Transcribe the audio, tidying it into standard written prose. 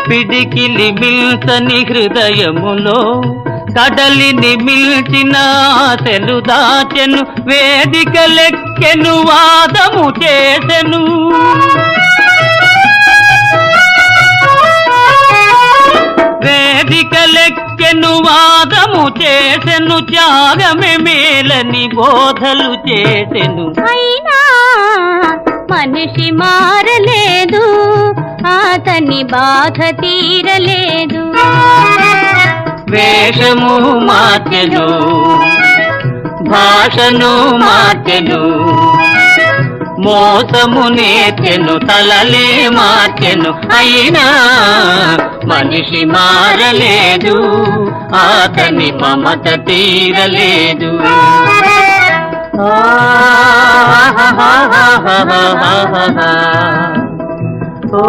పిడికిలి మిల్చని హృదయములో కడలిని మిల్చిన ఆశలు దాచెను, వేదికలెక్కెను వాదము చేసెను. వేదికలెక్కెను వాదము చేసెను, త్యాగమే మేలని బోధలు చేసెను. అయినా మనిషి మారలేదు, అతని బాధ తీరలేదు. వేషము మార్చెను, భాషను మార్చెను, మోసము నేర్చెను, తలలే మార్చెను. అయినా మనిషి మారలేదు, అతని మమత తీరలేదు. ఓ